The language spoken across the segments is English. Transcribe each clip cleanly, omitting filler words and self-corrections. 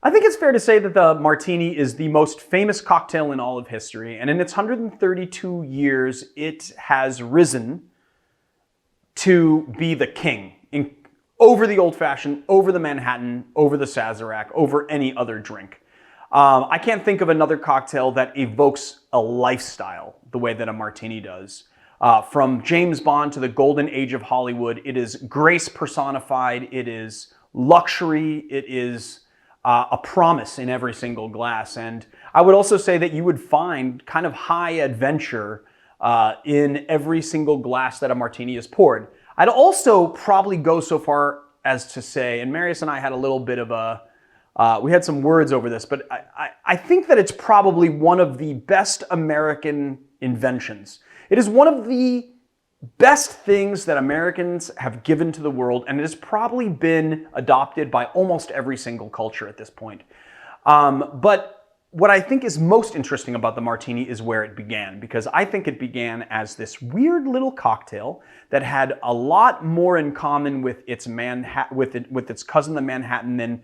I think it's fair to say that the Martini is the most famous cocktail in all of history, and in its 132 years, it has risen to be the king over the Old Fashioned, over the Manhattan, over the Sazerac, over any other drink. I can't think of another cocktail that evokes a lifestyle the way that a Martini does. From James Bond to the golden age of Hollywood, it is grace personified, it is luxury, it is a promise in every single glass. And I would also say that you would find kind of high adventure in every single glass that a Martini is poured. I'd also probably go so far as to say, and Marius and I had a little bit of we had some words over this, but I think that it's probably one of the best American inventions. It is one of the best things that Americans have given to the world, and it has probably been adopted by almost every single culture at this point. But what I think is most interesting about the Martini is where it began, because I think it began as this weird little cocktail that had a lot more in common with its cousin, the Manhattan, than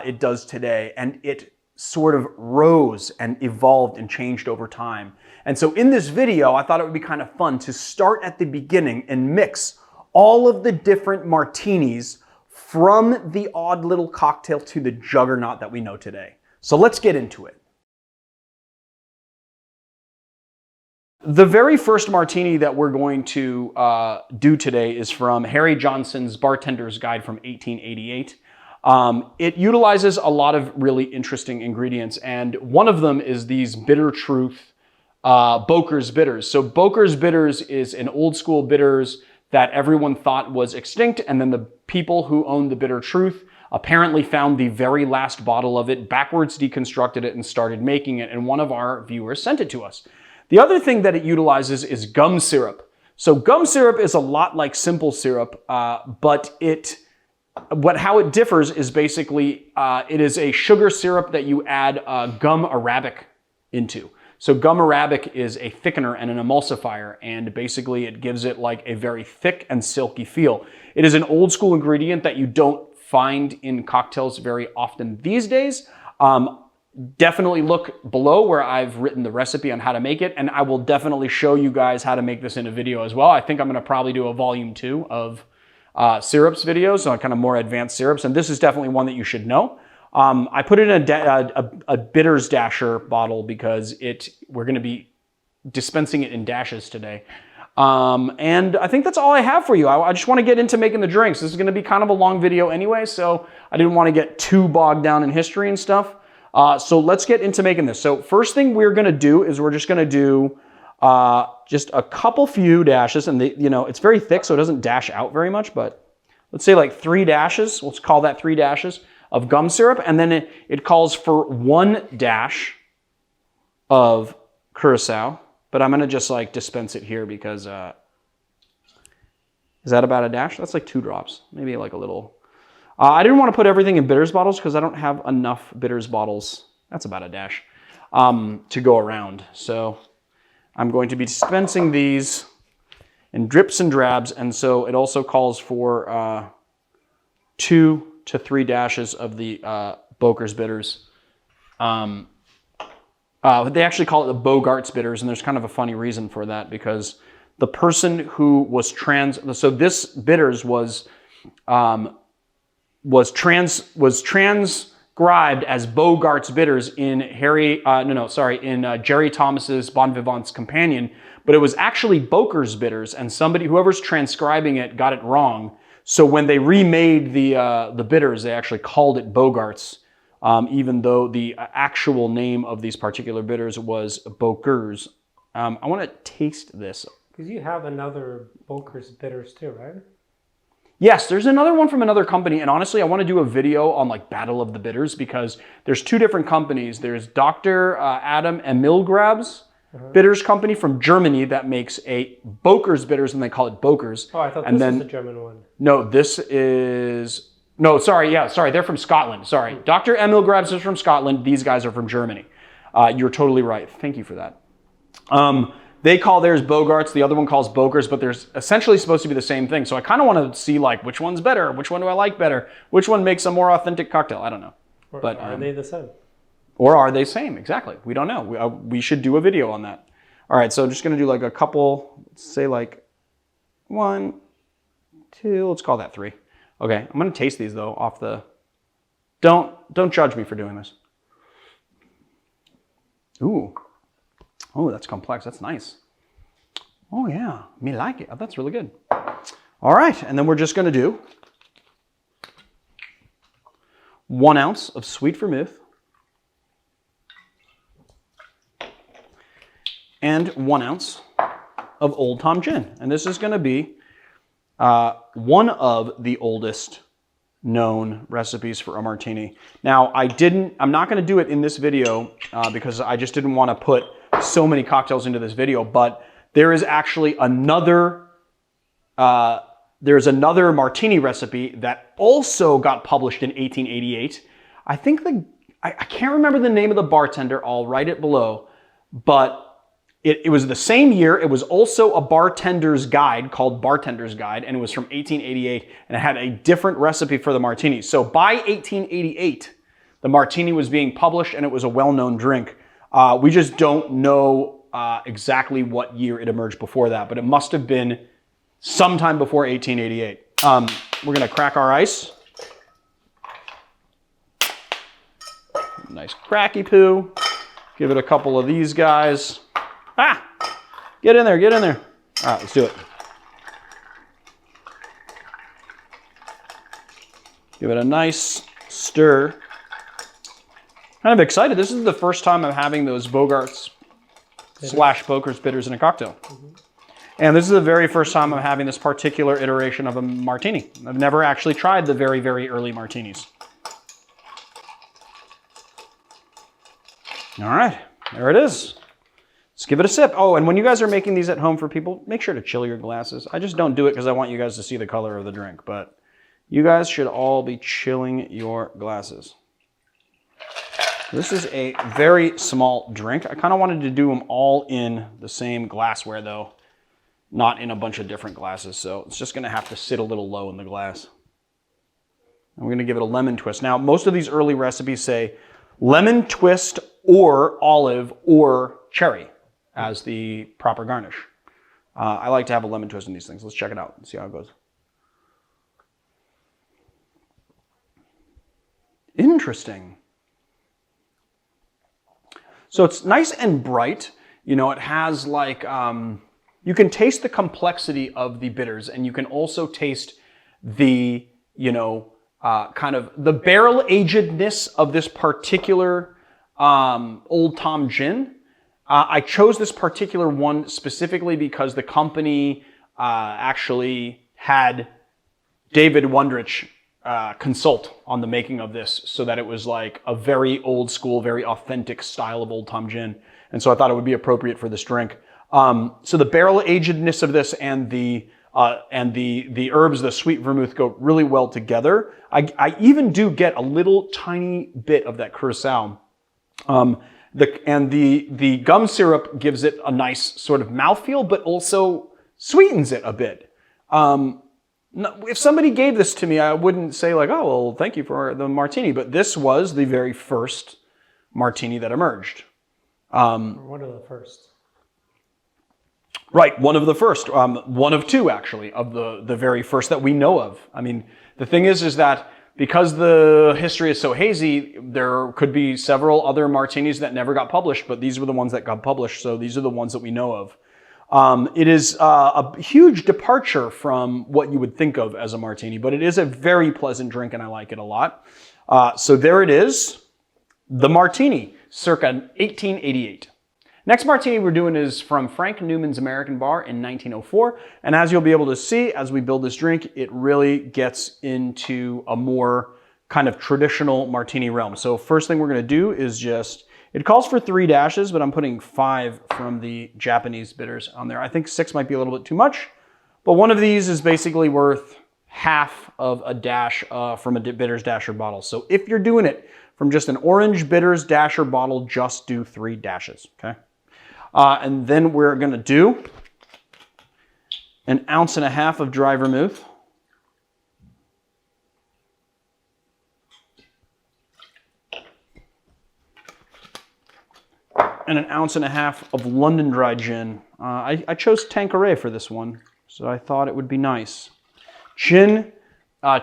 it does today, and it sort of rose and evolved and changed over time. And so in this video, I thought it would be kind of fun to start at the beginning and mix all of the different Martinis from the odd little cocktail to the juggernaut that we know today. So let's get into it. The very first Martini that we're going to do today is from Harry Johnson's Bartender's Guide from 1888. It utilizes a lot of really interesting ingredients, and one of them is these Bitter Truth Boker's bitters. So Boker's bitters is an old school bitters that everyone thought was extinct, and then the people who owned the Bitter Truth apparently found the very last bottle of it, backwards deconstructed it, and started making it, and one of our viewers sent it to us. The other thing that it utilizes is gum syrup. So gum syrup is a lot like simple syrup, but how it differs is basically it is a sugar syrup that you add gum arabic into. So gum arabic is a thickener and an emulsifier, and basically it gives it like a very thick and silky feel. It is an old school ingredient that you don't find in cocktails very often these days. Definitely look below where I've written the recipe on how to make it, and I will definitely show you guys how to make this in a video as well. I think I'm going to probably do a volume 2 of syrups videos on kind of more advanced syrups, and this is definitely one that you should know. I put it in a bitters dasher bottle because we're going to be dispensing it in dashes today. And I think that's all I have for you. I just want to get into making the drinks. This is going to be kind of a long video anyway, so I didn't want to get too bogged down in history and stuff. So let's get into making this. So first thing we're going to do is we're just going to do just a few dashes, and it's very thick, so it doesn't dash out very much, but let's say like 3 dashes. Let's call that 3 dashes of gum syrup, and then it calls for 1 dash of Curaçao, but I'm going to just like dispense it here because, is that about a dash? That's like 2 drops, maybe like a little. I didn't want to put everything in bitters bottles because I don't have enough bitters bottles. That's about a dash to go around. So I'm going to be dispensing these in drips and drabs, and so it also calls for 2 to 3 dashes of the Boker's bitters. They actually call it the Bogart's bitters, and there's kind of a funny reason for that because the person who was so this bitters was transcribed as Bogart's bitters in Jerry Thomas's Bon Vivant's Companion, but it was actually Boker's bitters, and whoever's transcribing it got it wrong. So when they remade the bitters, they actually called it Bogart's, even though the actual name of these particular bitters was Boker's. I want to taste this. Because you have another Boker's bitters too, right? Yes, there's another one from another company, and honestly, I want to do a video on like Battle of the Bitters because there's 2 different companies. There's Dr. Adam Emilgrab's bitters company from Germany that makes a Boker's bitters, and they call it Boker's. Oh, I thought this was the German one. No, they're from Scotland. Sorry, Dr. Emilgrab's is from Scotland. These guys are from Germany. You're totally right. Thank you for that. They call theirs Bogart's, the other one calls Boker's, but they're essentially supposed to be the same thing. So I kind of want to see like which one's better, which one do I like better, which one makes a more authentic cocktail. I don't know. But are they the same? Or are they same? Exactly. We don't know. We should do a video on that. All right, so I'm just going to do like a couple, let's say like 1, 2, let's call that 3. Okay, I'm going to taste these though off the... Don't judge me for doing this. Ooh. Oh, that's complex. That's nice. Oh yeah, me like it. Oh, that's really good. All right, and then we're just going to do 1 ounce of sweet vermouth and 1 ounce of Old Tom Gin. And this is going to be one of the oldest known recipes for a martini. Now, I'm not going to do it in this video because I just didn't want to put so many cocktails into this video, but there is actually another martini recipe that also got published in 1888. I think I can't remember the name of the bartender. I'll write it below, but it was the same year. It was also a bartender's guide called Bartender's Guide, and it was from 1888, and it had a different recipe for the martini. So by 1888, the martini was being published, and it was a well-known drink. We just don't know exactly what year it emerged before that, but it must have been sometime before 1888. We're going to crack our ice. Nice cracky poo. Give it a couple of these guys. Ah! Get in there, get in there. All right, let's do it. Give it a nice stir. Kind of excited. This is the first time I'm having those Bogarts / Boker's bitters in a cocktail. And this is the very first time I'm having this particular iteration of a martini. I've never actually tried the very, very early martinis. All right, there it is. Let's give it a sip. Oh, and when you guys are making these at home for people, make sure to chill your glasses. I just don't do it because I want you guys to see the color of the drink, but you guys should all be chilling your glasses. This is a very small drink. I kind of wanted to do them all in the same glassware though, not in a bunch of different glasses. So it's just going to have to sit a little low in the glass. And we're going to give it a lemon twist. Now, most of these early recipes say lemon twist or olive or cherry as the proper garnish. I like to have a lemon twist in these things. Let's check it out and see how it goes. Interesting. So it's nice and bright. You know, it has like, you can taste the complexity of the bitters, and you can also taste the, you know, kind of the barrel agedness of this particular Old Tom Gin. I chose this particular one specifically because the company actually had David Wondrich consult on the making of this, so that it was like a very old school, very authentic style of Old Tom Gin. And so I thought it would be appropriate for this drink. So the barrel agedness of this and the herbs, the sweet vermouth, go really well together. I even do get a little tiny bit of that Curaçao. The gum syrup gives it a nice sort of mouthfeel, but also sweetens it a bit. If somebody gave this to me, I wouldn't say like, oh, well, thank you for the martini, but this was the very first martini that emerged. One of the first. Right, one of the first. One of two, actually, of the very first that we know of. I mean, the thing is that because the history is so hazy, there could be several other martinis that never got published, but these were the ones that got published, so these are the ones that we know of. It is a huge departure from what you would think of as a martini, but it is a very pleasant drink, and I like it a lot. So there it is, the martini, circa 1888. Next martini we're doing is from Frank Newman's American Bar in 1904. And as you'll be able to see, as we build this drink, it really gets into a more kind of traditional martini realm. So first thing we're going to do is just, it calls for 3 dashes, but I'm putting 5 from the Japanese bitters on there. I think 6 might be a little bit too much, but one of these is basically worth half of a dash from a bitters dasher bottle. So if you're doing it from just an orange bitters dasher bottle, just do 3 dashes, okay? And then we're going to do 1.5 ounces of dry vermouth. and 1.5 ounces of London Dry Gin. I chose Tanqueray for this one, so I thought it would be nice. Gin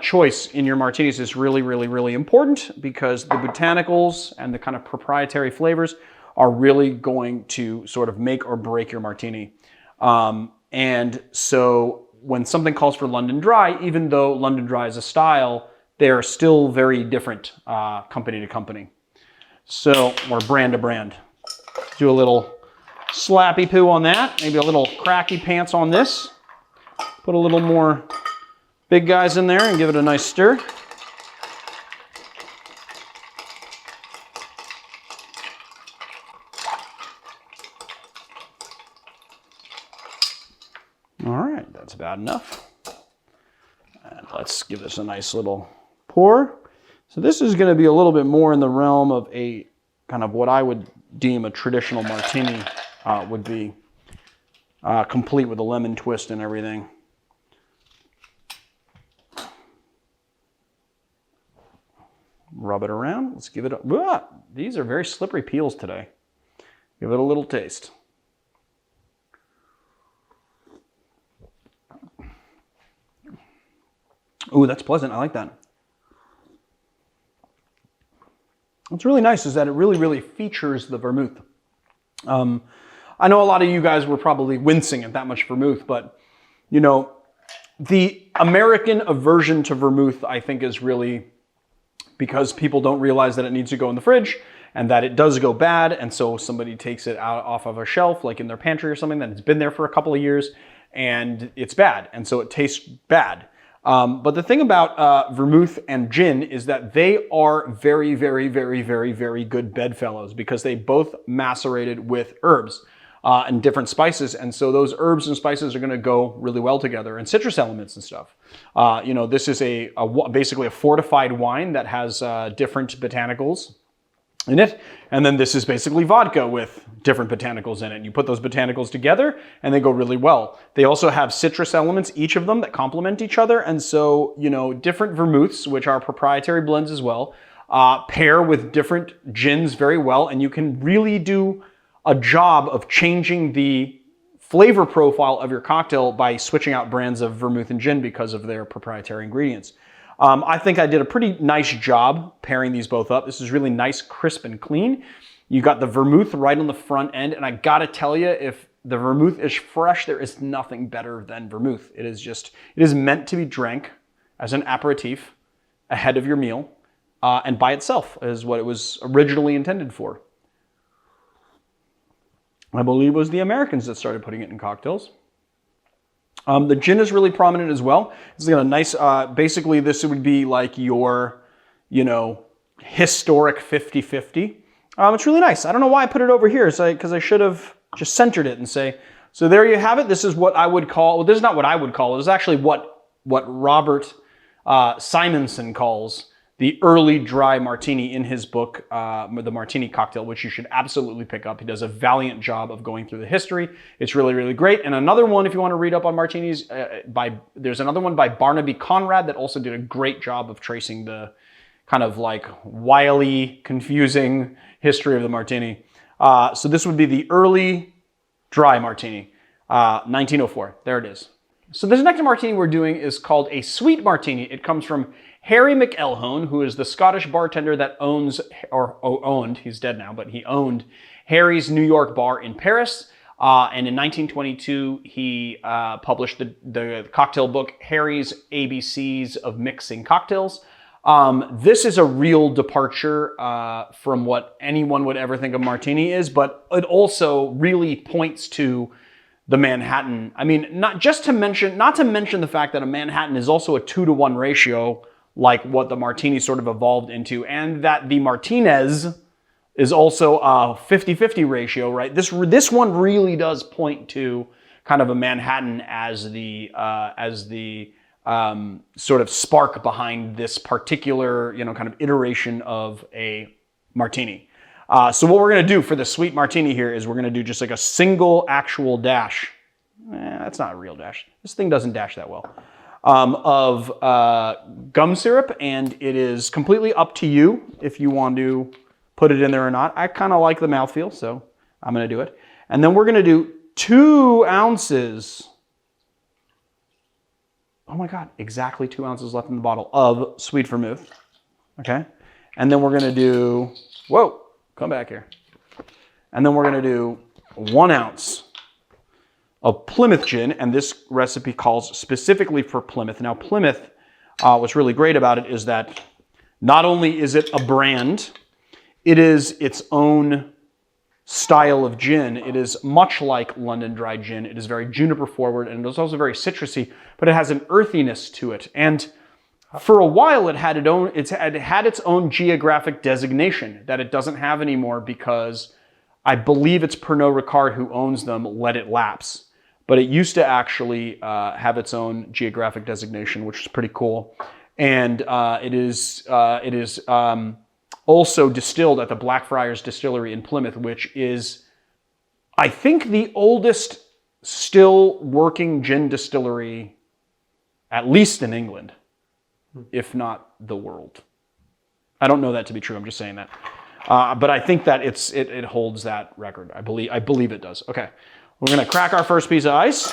choice in your martinis is really, really, really important because the botanicals and the kind of proprietary flavors are really going to sort of make or break your martini. And so when something calls for London Dry, even though London Dry is a style, they are still very different company to company. So, or brand to brand. Do a little slappy poo on that, maybe a little cracky pants on this. Put a little more big guys in there and give it a nice stir. All right, that's about enough. And let's give this a nice little pour. So this is going to be a little bit more in the realm of a kind of what I would deem a traditional martini would be, complete with a lemon twist and everything. Rub it around. Let's give it a... These are very slippery peels today. Give it a little taste. Ooh, that's pleasant. I like that. What's really nice is that it really, really features the vermouth. I know a lot of you guys were probably wincing at that much vermouth, but, you know, the American aversion to vermouth, I think, is really because people don't realize that it needs to go in the fridge and that it does go bad, and so somebody takes it out off of a shelf, like in their pantry or something, that it's been there for a couple of years, and it's bad, and so it tastes bad. But the thing about vermouth and gin is that they are very, very, very, very, very good bedfellows because they both macerated with herbs and different spices. And so those herbs and spices are going to go really well together, and citrus elements and stuff. You know, this is basically a fortified wine that has different botanicals in it. And then this is basically vodka with different botanicals in it. And you put those botanicals together and they go really well. They also have citrus elements, each of them, that complement each other. And so, you know, different vermouths, which are proprietary blends as well, pair with different gins very well. And you can really do a job of changing the flavor profile of your cocktail by switching out brands of vermouth and gin because of their proprietary ingredients. I think I did a pretty nice job pairing these both up. This is really nice, crisp, and clean. You got the vermouth right on the front end, and I gotta tell you, if the vermouth is fresh, there is nothing better than vermouth. It is meant to be drank as an aperitif ahead of your meal, and by itself is what it was originally intended for. I believe it was the Americans that started putting it in cocktails. The gin is really prominent as well. It's got a nice, basically this would be like your, you know, historic 50-50. It's really nice. I don't know why I put it over here, because I should have just centered it and say, so there you have it. This is what I would call, well, this is not what I would call, it is actually what Robert Simonson calls the early dry martini in his book, The Martini Cocktail, which you should absolutely pick up. He does a valiant job of going through the history. It's really, really great. And another one, if you want to read up on martinis, there's another one by Barnaby Conrad that also did a great job of tracing the kind of like wily, confusing history of the martini. So this would be the early dry martini, 1904. There it is. So this next martini we're doing is called a sweet martini. It comes from Harry McElhone, who is the Scottish bartender that owned, he's dead now, but he owned Harry's New York bar in Paris. And in 1922, he published the cocktail book, Harry's ABCs of Mixing Cocktails. This is a real departure from what anyone would ever think a martini is, but it also really points to the Manhattan. I mean, not to mention the fact that a Manhattan is also a 2-to-1 ratio, like what the martini sort of evolved into, and that the Martinez is also a 50-50 ratio, right? This one really does point to kind of a Manhattan as the sort of spark behind this particular, you know, kind of iteration of a martini. So what we're going to do for the sweet martini here is we're going to do just like a single actual dash. That's not a real dash. This thing doesn't dash that well. Of gum syrup, and it is completely up to you if you want to put it in there or not. I kind of like the mouthfeel, so I'm going to do it. And then we're going to do 2 ounces. Oh my God, exactly 2 ounces left in the bottle of sweet vermouth. Okay. And then we're going to do, whoa, come back here. And then we're going to do 1 ounce of Plymouth Gin. And this recipe calls specifically for Plymouth. Now, Plymouth, what's really great about it is that not only is it a brand, it is its own style of gin. It is much like London Dry Gin. It is very juniper forward, and it is also very citrusy, but it has an earthiness to it. And for a while, it had its own geographic designation that it doesn't have anymore because I believe it's Pernod Ricard who owns them, let it lapse. But it used to actually have its own geographic designation, which is pretty cool. And it is also distilled at the Blackfriars Distillery in Plymouth, which is, I think, the oldest still working gin distillery, at least in England, if not the world. I don't know that to be true. I'm just saying that. But I think that it holds that record. I believe it does. Okay, we're gonna crack our first piece of ice.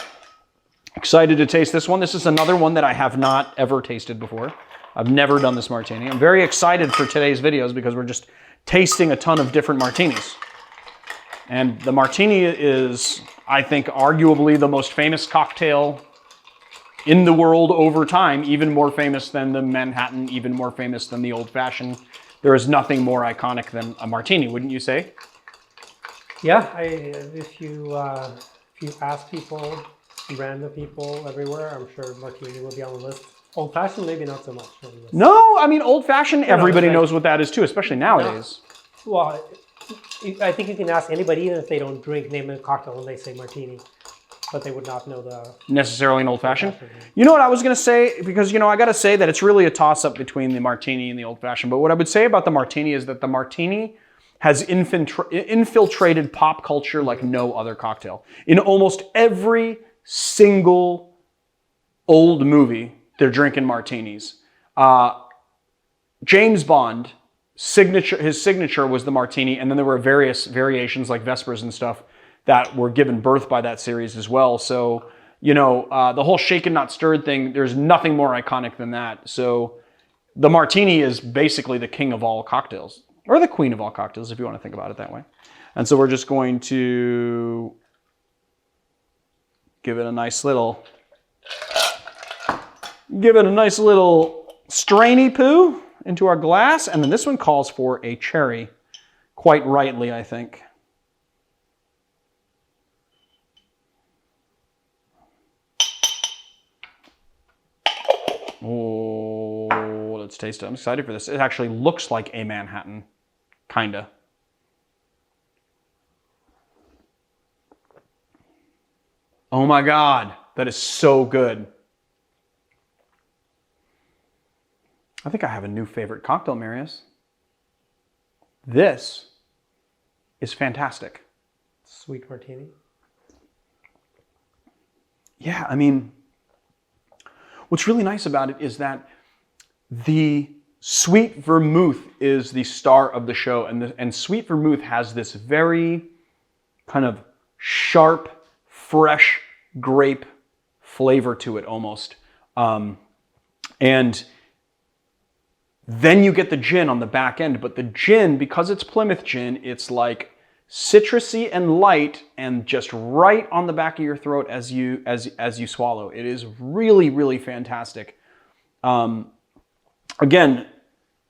Excited to taste this one. This is another one that I have not ever tasted before. I've never done this martini. I'm very excited for today's videos because we're just tasting a ton of different martinis. And the martini is, I think, arguably the most famous cocktail in the world over time, even more famous than the Manhattan, even more famous than the Old Fashioned. There is nothing more iconic than a martini, wouldn't you say? Yeah, if you ask people, random people everywhere, I'm sure martini will be on the list. Old fashioned, maybe not so much. No, I mean, old fashioned, everybody knows what that is too, especially nowadays. No. Well, I think you can ask anybody, even if they don't drink, name a cocktail and they say martini, but they would not know the... Necessarily an old fashioned. You know what I was going to say? Because, I got to say that it's really a toss up between the martini and the old fashioned. But what I would say about the martini is that the martini has infiltrated pop culture like no other cocktail. In almost every single old movie, they're drinking martinis. James Bond, his signature was the martini, and then there were various variations like Vespers and stuff that were given birth by that series as well. So, the whole shaken not stirred thing, there's nothing more iconic than that. So the martini is basically the king of all cocktails, or the queen of all cocktails, if you want to think about it that way. And so we're just going to give it a nice little strainy poo into our glass. And then this one calls for a cherry, quite rightly, I think. Oh, let's taste it. I'm excited for this. It actually looks like a Manhattan, kinda. Oh my God, that is so good. I think I have a new favorite cocktail, Marius. This is fantastic. Sweet martini. Yeah, I mean, what's really nice about it is that the sweet vermouth is the star of the show, and sweet vermouth has this very kind of sharp, fresh grape flavor to it almost. And then you get the gin on the back end, but the gin, because it's Plymouth gin, it's like citrusy and light and just right on the back of your throat as you swallow. It is really, really fantastic. Again,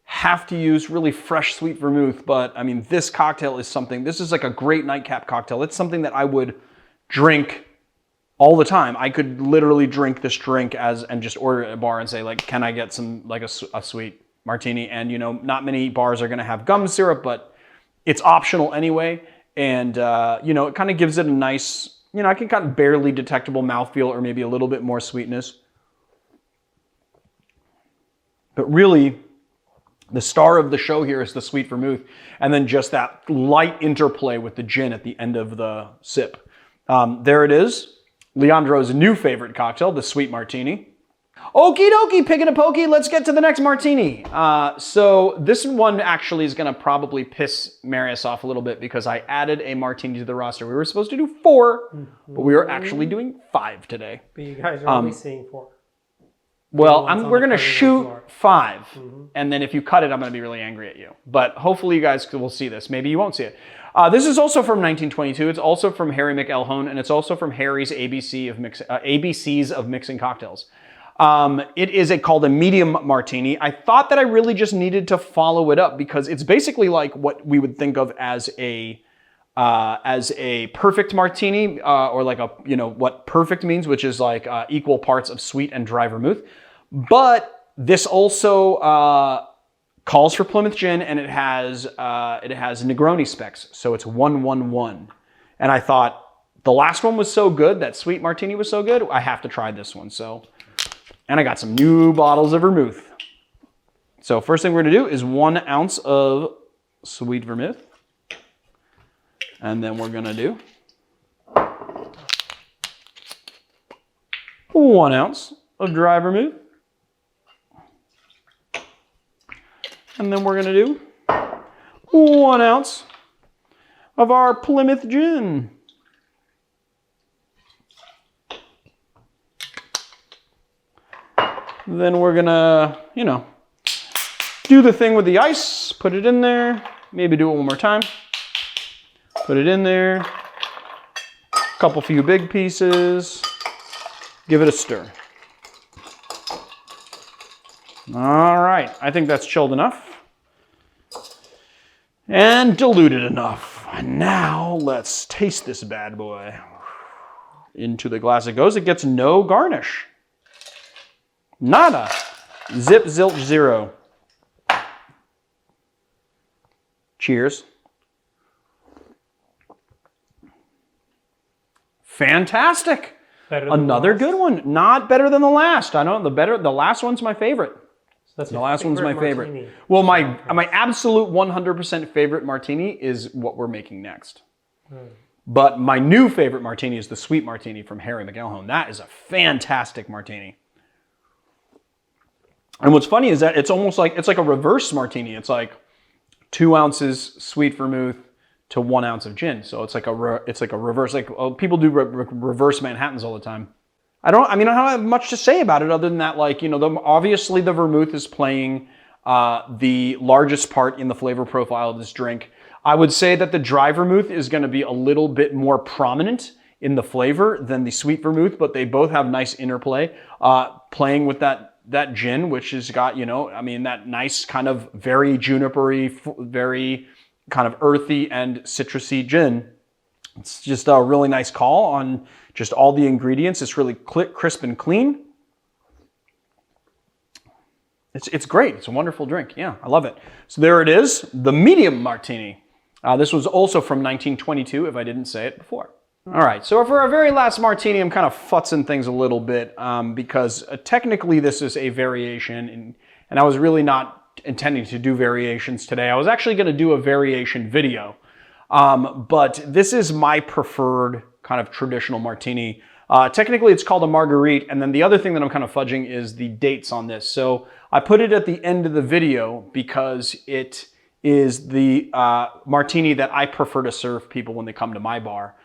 have to use really fresh sweet vermouth, but I mean, this cocktail is something, this is like a great nightcap cocktail. It's something that I would drink all the time. I could literally drink this drink and just order at a bar and say, like, can I get some, like a sweet martini? And not many bars are going to have gum syrup, but it's optional anyway. And, it kind of gives it a nice, I can kind of barely detectable mouthfeel or maybe a little bit more sweetness. But really, the star of the show here is the sweet vermouth, and then just that light interplay with the gin at the end of the sip. There it is, Leandro's new favorite cocktail, the sweet martini. Okie dokie, pig and a pokey, let's get to the next martini. So this one actually is going to probably piss Marius off a little bit because I added a martini to the roster. We were supposed to do 4, but we are actually doing 5 today. But you guys are only seeing 4. Well, we're going to shoot 5, and then if you cut it, I'm going to be really angry at you. But hopefully you guys will see this. Maybe you won't see it. This is also from 1922. It's also from Harry McElhone, and it's also from Harry's ABCs of Mixing Cocktails. It is called a medium martini. I thought that I really just needed to follow it up because it's basically like what we would think of as a perfect martini, or like what perfect means, which is like equal parts of sweet and dry vermouth. But this also calls for Plymouth Gin, and it has Negroni specs, so it's 111. And I thought the last one was so good, that sweet martini was so good, I have to try this one. And I got some new bottles of vermouth. So first thing we're gonna do is 1 ounce of sweet vermouth. And then we're gonna do 1 ounce of dry vermouth. And then we're gonna do 1 ounce of our Plymouth Gin. Then we're gonna, do the thing with the ice, put it in there, maybe do it one more time. Put it in there, few big pieces, give it a stir. All right, I think that's chilled enough and diluted enough. And now let's taste this bad boy. Into the glass it goes. It gets no garnish. Nada. Zip, zilch, zero. Cheers. Fantastic. Another good one. Not better than the last. I know the last one's my favorite. So that's the last one's my favorite. Martini. Well, my absolute 100% favorite martini is what we're making next. But my new favorite martini is the sweet martini from Harry McElhone. That is a fantastic martini. And what's funny is that it's almost like, it's like a reverse martini. It's like 2 ounces sweet vermouth to 1 ounce of gin. So it's like a reverse, like people do reverse Manhattans all the time. I don't have much to say about it other than that, obviously the vermouth is playing the largest part in the flavor profile of this drink. I would say that the dry vermouth is going to be a little bit more prominent in the flavor than the sweet vermouth, but they both have nice interplay, playing with that gin, which has got, that nice kind of very junipery, very kind of earthy and citrusy gin. It's just a really nice call on just all the ingredients. It's really crisp and clean. It's great. It's a wonderful drink. Yeah, I love it. So there it is, the medium martini. This was also from 1922, if I didn't say it before. All right, so for our very last martini, I'm kind of futzing things a little bit because technically this is a variation, and I was really not intending to do variations today. I was actually going to do a variation video, but this is my preferred kind of traditional martini. Technically, it's called a marguerite, and then the other thing that I'm kind of fudging is the dates on this. So I put it at the end of the video because it is the martini that I prefer to serve people when they come to my bar.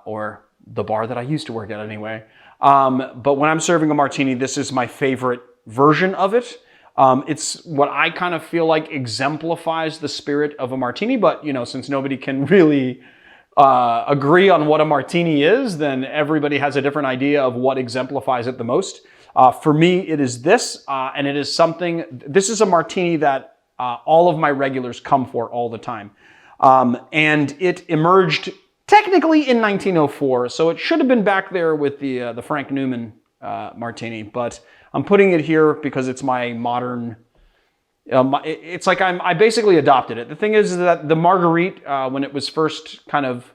Or the bar that I used to work at anyway. But when I'm serving a martini, this is my favorite version of it. It's what I kind of feel like exemplifies the spirit of a martini, but since nobody can really agree on what a martini is, then everybody has a different idea of what exemplifies it the most. For me, it is this, and it is this is a martini that all of my regulars come for all the time. And it emerged technically in 1904, so it should have been back there with the Frank Newman martini, but I'm putting it here because it's my modern. It's like I basically adopted it. The thing is that the Marguerite, when it was first kind of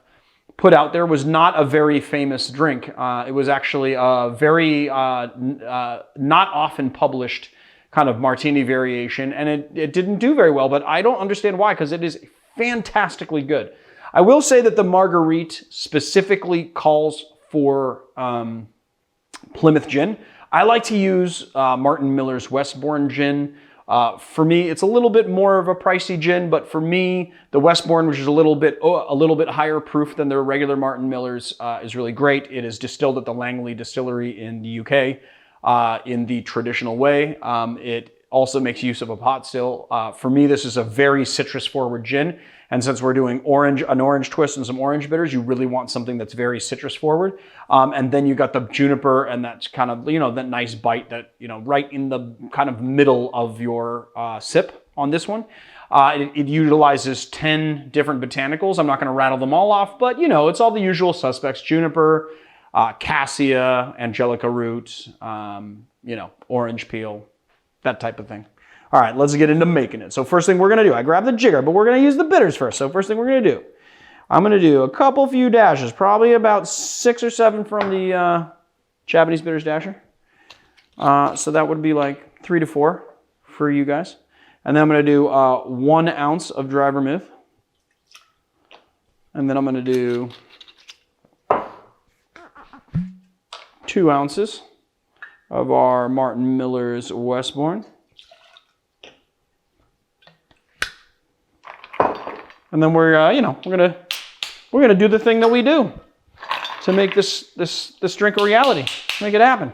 put out there, was not a very famous drink. It was actually a very not often published kind of martini variation, and it didn't do very well. But I don't understand why, because it is fantastically good. I will say that the Marguerite specifically calls for Plymouth Gin. I like to use Martin Miller's Westbourne gin. For me, it's a little bit more of a pricey gin, but for me, the Westbourne, which is a little bit higher proof than the regular Martin Miller's, is really great. It is distilled at the Langley Distillery in the UK in the traditional way. It also makes use of a pot still. For me, this is a very citrus-forward gin, and since we're doing an orange twist and some orange bitters, you really want something that's very citrus-forward. And then you got the juniper, and that's kind of, that nice bite that, right in the kind of middle of your sip on this one. It utilizes 10 different botanicals. I'm not going to rattle them all off, but, it's all the usual suspects: juniper, cassia, angelica root, orange peel, that type of thing. All right, let's get into making it. So first thing we're going to do, I grabbed the jigger, but we're going to use the bitters first. So first thing we're going to do, I'm going to do a few dashes, probably about 6 or 7 from the Japanese Bitters Dasher. So that would be like 3 to 4 for you guys. And then I'm going to do 1 ounce of dry vermouth. And then I'm going to do 2 ounces of our Martin Miller's Westbourne. And then we're gonna do the thing that we do to make this drink a reality, make it happen.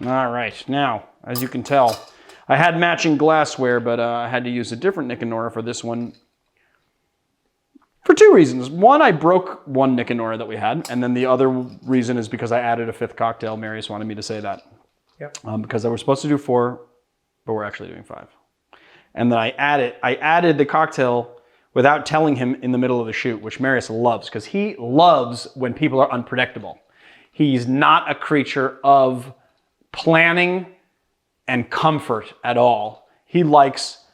All right, now, as you can tell, I had matching glassware, but I had to use a different Nick and Nora for this one for 2 reasons. One, I broke one Nick and Nora that we had, and then the other reason is because I added a 5th cocktail. Marius wanted me to say that. Yep. Because I was supposed to do 4, but we're actually doing 5. And then I added the cocktail without telling him in the middle of the shoot, which Marius loves, because he loves when people are unpredictable. He's not a creature of planning and comfort at all. He likes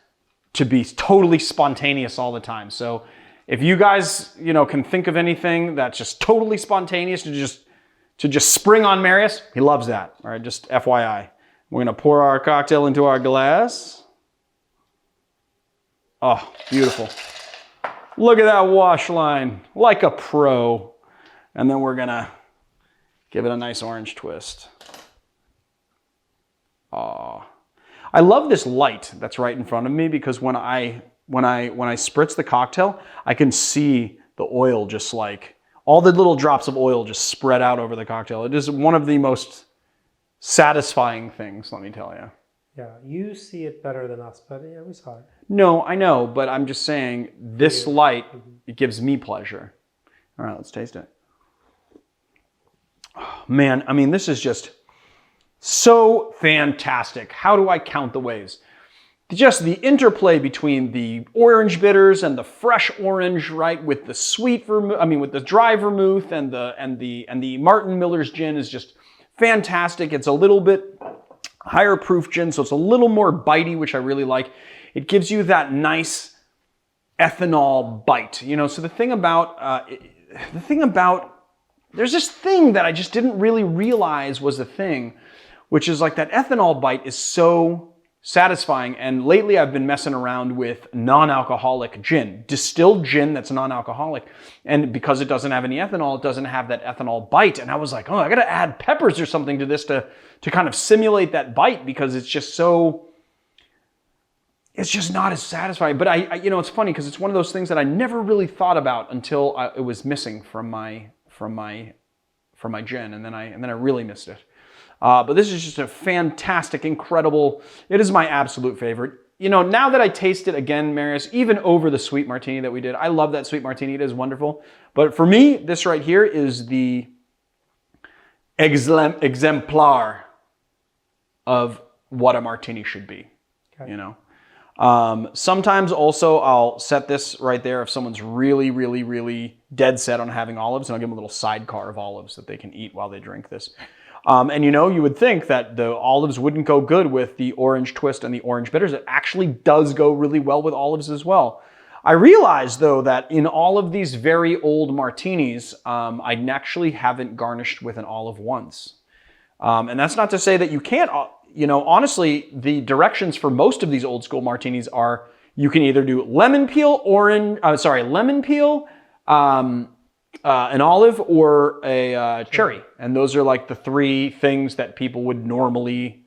to be totally spontaneous all the time. So if you guys, can think of anything that's just totally spontaneous to just spring on Marius, he loves that. All right, just FYI. We're gonna pour our cocktail into our glass. Oh, beautiful. Look at that wash line, like a pro. And then we're gonna give it a nice orange twist. Oh, I love this light that's right in front of me, because when I spritz the cocktail, I can see the oil, just like all the little drops of oil just spread out over the cocktail. It is one of the most satisfying things, let me tell you. Yeah, you see it better than us, but yeah, we saw it. No, I know, but I'm just saying this light, it gives me pleasure. All right, let's taste it. Oh, man, I mean, this is just so fantastic. How do I count the ways? Just the interplay between the orange bitters and the fresh orange, right, with the sweet vermouth, with the dry vermouth and the Martin Miller's gin is just fantastic. It's a little bit higher proof gin, so it's a little more bitey, which I really like. It gives you that nice ethanol bite, So the thing about there's this thing that I just didn't really realize was a thing, which is like that ethanol bite is so satisfying. And lately I've been messing around with non-alcoholic gin, distilled gin that's non-alcoholic. And because it doesn't have any ethanol, it doesn't have that ethanol bite. And I was like, oh, I got to add peppers or something to this to kind of simulate that bite, because it's just not as satisfying. But I it's funny, because it's one of those things that I never really thought about until it was missing from my gin, and then I really missed it. But this is just a fantastic, incredible, it is my absolute favorite. Now that I taste it again, Marius, even over the sweet martini that we did, I love that sweet martini, it is wonderful. But for me, this right here is the exemplar of what a martini should be, Okay. Sometimes also I'll set this right there if someone's really, really, really dead set on having olives, and I'll give them a little sidecar of olives that they can eat while they drink this. And you would think that the olives wouldn't go good with the orange twist and the orange bitters. It actually does go really well with olives as well. I realized, though, that in all of these very old martinis, I actually haven't garnished with an olive once. And that's not to say that you can't, you know, honestly, the directions for most of these old school martinis are you can either do lemon peel, an olive, or a cherry. And those are like the three things that people would normally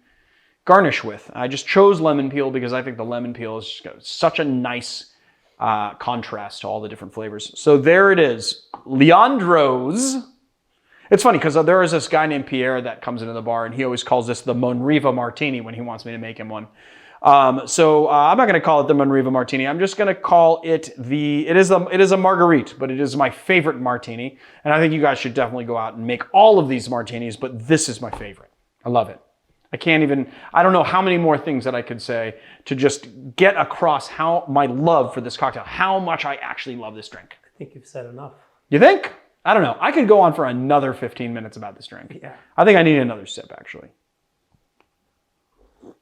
garnish with. I just chose lemon peel because I think the lemon peel is just got such a nice contrast to all the different flavors. So there it is, Leandro's. It's funny because there is this guy named Pierre that comes into the bar and he always calls this the Monriva Martini when he wants me to make him one. So I'm not going to call it the Monriva Martini. I'm just going to call it it is a Marguerite, but it is my favorite martini. And I think you guys should definitely go out and make all of these martinis, but this is my favorite. I love it. I don't know how many more things that I could say to just get across how my love for this cocktail, how much I actually love this drink. I think you've said enough. You think? I don't know. I could go on for another 15 minutes about this drink. Yeah. I think I need another sip, actually. All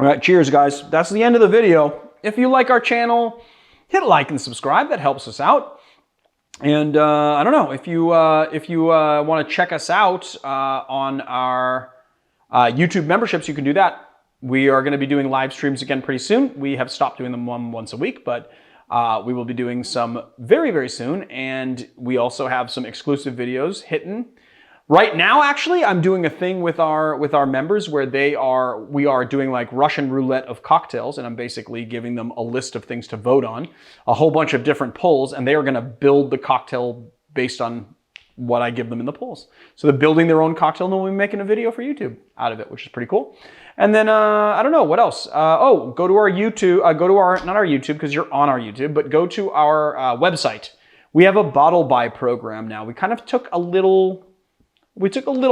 right, cheers, guys. That's the end of the video. If you like our channel, hit like and subscribe. That helps us out. And I don't know, if you want to check us out on our YouTube memberships, you can do that. We are going to be doing live streams again pretty soon. We have stopped doing them once a week, but we will be doing some very, very soon. And we also have some exclusive videos hitting. Right now, actually, I'm doing a thing with our members where we are doing like Russian roulette of cocktails, and I'm basically giving them a list of things to vote on, a whole bunch of different polls, and they are going to build the cocktail based on what I give them in the polls. So they're building their own cocktail, and then we'll be making a video for YouTube out of it, which is pretty cool. And then I don't know what else. Go to our YouTube. Not our YouTube because you're on our YouTube, but go to our website. We have a bottle buy program now. We kind of took a little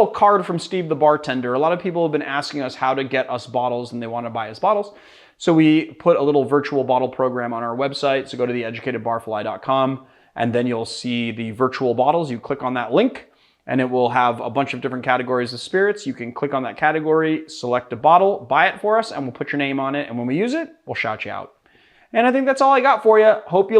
card from Steve the bartender. A lot of people have been asking us how to get us bottles and they want to buy us bottles. So we put a little virtual bottle program on our website. So go to theeducatedbarfly.com and then you'll see the virtual bottles. You click on that link and it will have a bunch of different categories of spirits. You can click on that category, select a bottle, buy it for us, and we'll put your name on it. And when we use it, we'll shout you out. And I think that's all I got for you. Hope you like